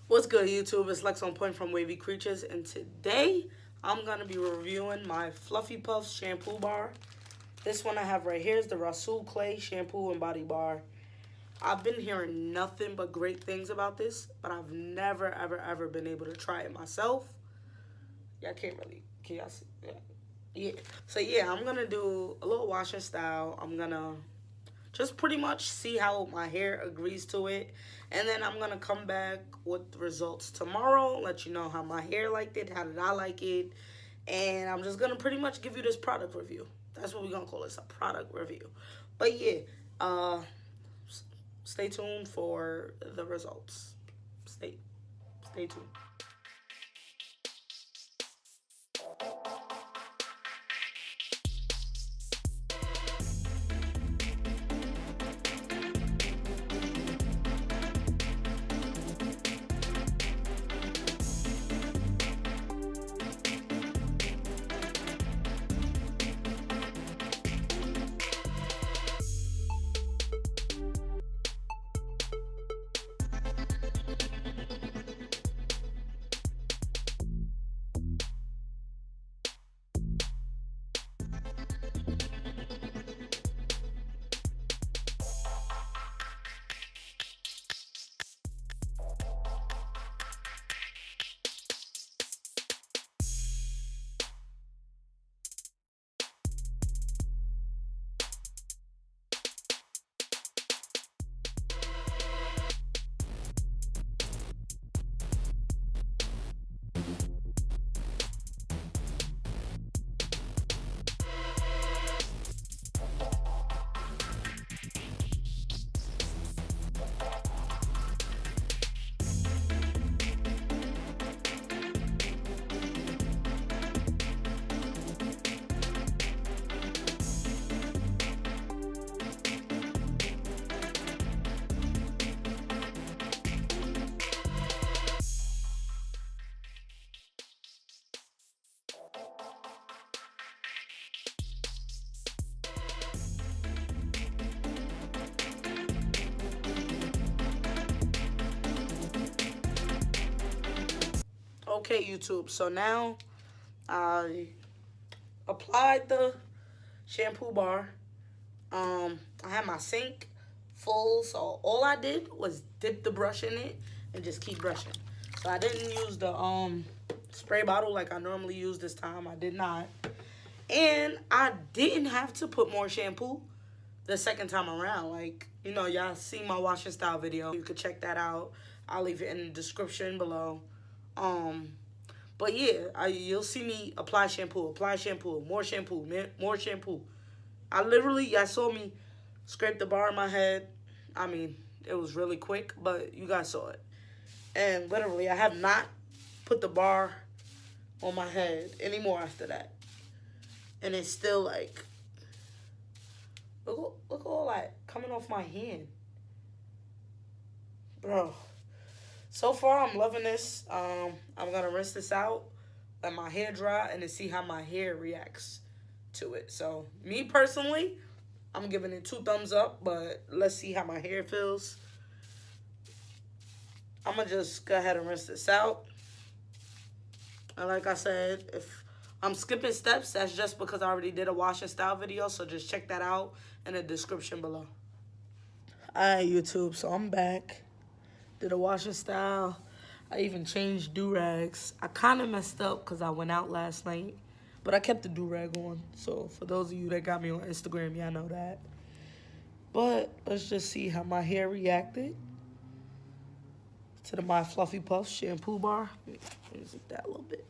What's good, YouTube? It's Lex on Point from Wavy Creatures, and today I'm gonna be reviewing my Fluffy Puffs shampoo bar. This one I have right here is the Rhassoul Clay Shampoo and Body Bar. I've been hearing nothing but great things about this, but I've never, ever been able to try it myself. Yeah, I can't really. Can y'all see? Yeah. So yeah, I'm gonna do a little washing style. I'm gonna just pretty much see how my hair agrees to it, and then I'm gonna come back with the results tomorrow, let you know how my hair liked it, how did I like it, and I'm just gonna pretty much give you this product review. That's what we're gonna call this, a product review. But yeah, stay tuned for the results. Stay tuned. Okay, YouTube, so now I applied the shampoo bar. I had my sink full, so all I did was dip the brush in it and just keep brushing. So I didn't use the spray bottle like I normally use this time. I did not. And I didn't have to put more shampoo the second time around. Like, you know, y'all see my washing style video. You could check that out. I'll leave it in the description below. But yeah, you'll see me apply shampoo, more shampoo, more shampoo. Y'all saw me scrape the bar in my head. I mean, it was really quick, but you guys saw it. And literally, I have not put the bar on my head anymore after that. And it's still like, look at all that coming off my hand. Bro. So far, I'm loving this. I'm going to rinse this out, let my hair dry, and then see how my hair reacts to it. So, me personally, I'm giving it 2 thumbs up, but let's see how my hair feels. I'm going to just go ahead and rinse this out. And like I said, if I'm skipping steps, that's just because I already did a wash and style video, so just check that out in the description below. Alright, YouTube, so I'm back. Did a wash and style. I even changed do-rags. I kind of messed up because I went out last night, but I kept the do-rag on. So for those of you that got me on Instagram, y'all know that. But let's just see how my hair reacted to the My Fluffy Puffs shampoo bar. Let me zip that a little bit.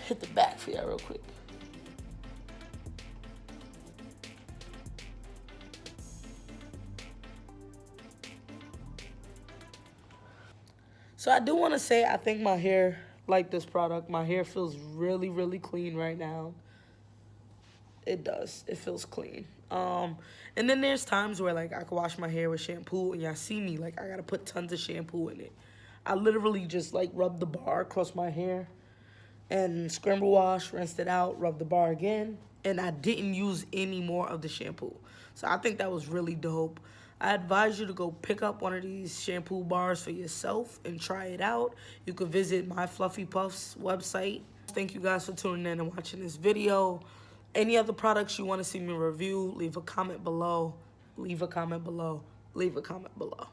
Hit the back for y'all real quick. So I do want to say I think my hair like this product. My hair feels really clean right now. It does. It feels clean. And then there's times where like I can wash my hair with shampoo and y'all see me like I gotta put tons of shampoo in it. I literally just like rub the bar across my hair and scramble wash, rinsed it out, rubbed the bar again, and I didn't use any more of the shampoo. So I think that was really dope. I advise you to go pick up one of these shampoo bars for yourself and try it out. You can visit my Fluffy Puffs website. Thank you guys for tuning in and watching this video. Any other products you want to see me review, leave a comment below. Leave a comment below. Leave a comment below.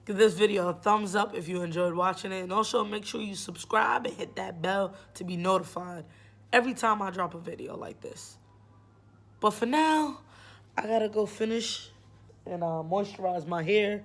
Give this video a thumbs up if you enjoyed watching it. And also make sure you subscribe and hit that bell to be notified every time I drop a video like this. But for now, I gotta go finish and moisturize my hair.